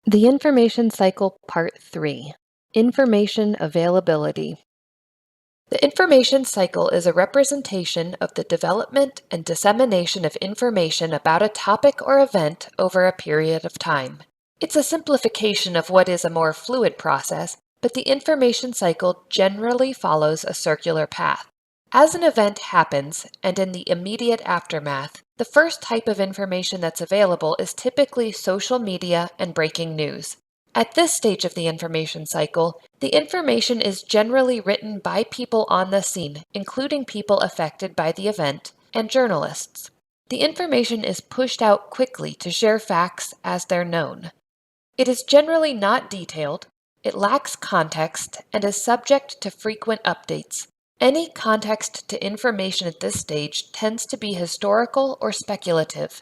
The Information Cycle Part 3, Information Availability. The information cycle is a representation of the development and dissemination of information about a topic or event over a period of time. It's a simplification of what is a more fluid process, but the information cycle generally follows a circular path. As an event happens, and in the immediate aftermath, the first type of information that's available is typically social media and breaking news. At this stage of the information cycle, the information is generally written by people on the scene, including people affected by the event, and journalists. The information is pushed out quickly to share facts as they're known. It is generally not detailed, it lacks context, and is subject to frequent updates. Any context to information at this stage tends to be historical or speculative.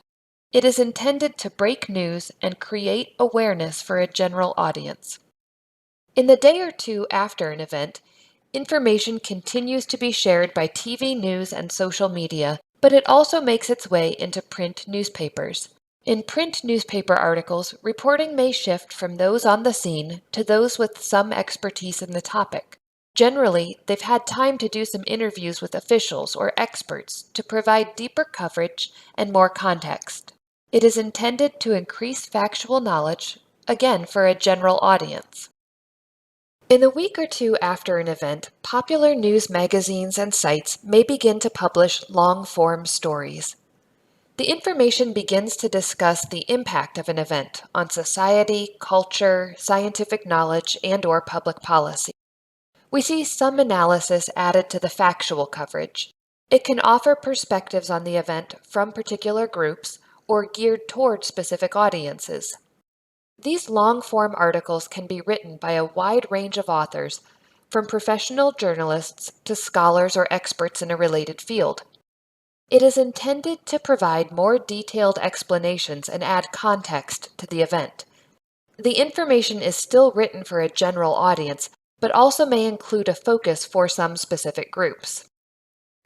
It is intended to break news and create awareness for a general audience. In the day or two after an event, information continues to be shared by TV news and social media, but it also makes its way into print newspapers. In print newspaper articles, reporting may shift from those on the scene to those with some expertise in the topic. Generally, they've had time to do some interviews with officials or experts to provide deeper coverage and more context. It is intended to increase factual knowledge, again for a general audience. In the week or two after an event, popular news magazines and sites may begin to publish long-form stories. The information begins to discuss the impact of an event on society, culture, scientific knowledge, and/or public policy. We see some analysis added to the factual coverage. It can offer perspectives on the event from particular groups or geared toward specific audiences. These long-form articles can be written by a wide range of authors, from professional journalists to scholars or experts in a related field. It is intended to provide more detailed explanations and add context to the event. The information is still written for a general audience, but also may include a focus for some specific groups.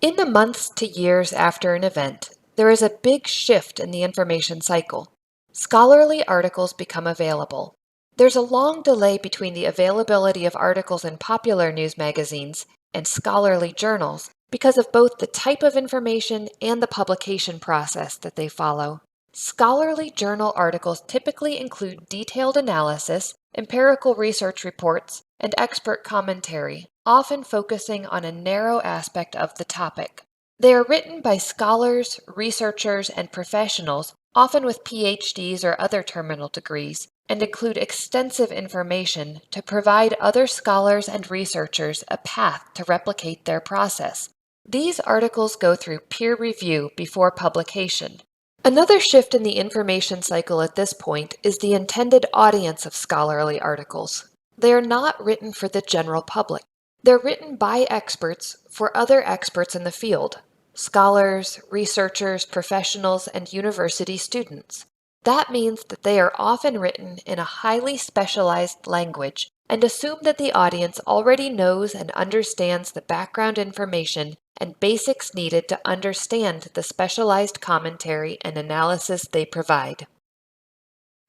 In the months to years after an event, there is a big shift in the information cycle. Scholarly articles become available. There's a long delay between the availability of articles in popular news magazines and scholarly journals because of both the type of information and the publication process that they follow. Scholarly journal articles typically include detailed analysis, empirical research reports, and expert commentary, often focusing on a narrow aspect of the topic. They are written by scholars, researchers, and professionals, often with PhDs or other terminal degrees, and include extensive information to provide other scholars and researchers a path to replicate their process. These articles go through peer review before publication. Another shift in the information cycle at this point is the intended audience of scholarly articles. They are not written for the general public. They're written by experts for other experts in the field, scholars, researchers, professionals, and university students. That means that they are often written in a highly specialized language and assume that the audience already knows and understands the background information and basics needed to understand the specialized commentary and analysis they provide.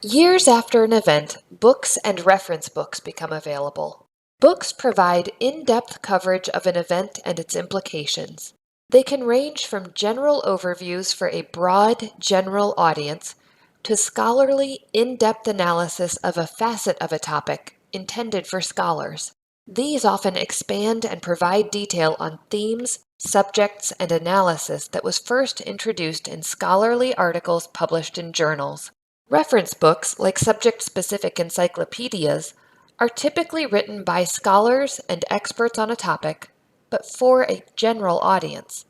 Years after an event, books and reference books become available. Books provide in-depth coverage of an event and its implications. They can range from general overviews for a broad, general audience to scholarly, in-depth analysis of a facet of a topic intended for scholars. These often expand and provide detail on themes, subjects, and analysis that was first introduced in scholarly articles published in journals. Reference books, like subject-specific encyclopedias, are typically written by scholars and experts on a topic, but for a general audience.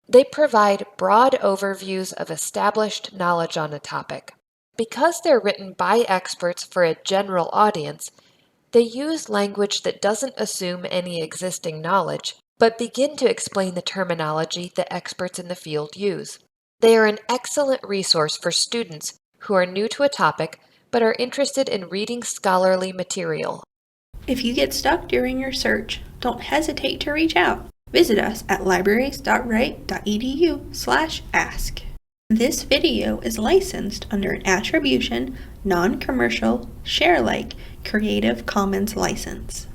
They provide broad overviews of established knowledge on a topic. Because they're written by experts for a general audience, they use language that doesn't assume any existing knowledge, but begin to explain the terminology that experts in the field use. They are an excellent resource for students who are new to a topic but are interested in reading scholarly material. If you get stuck during your search, don't hesitate to reach out. Visit us at libraries.wright.edu/ask. This video is licensed under an attribution, non-commercial, share-alike, Creative Commons license.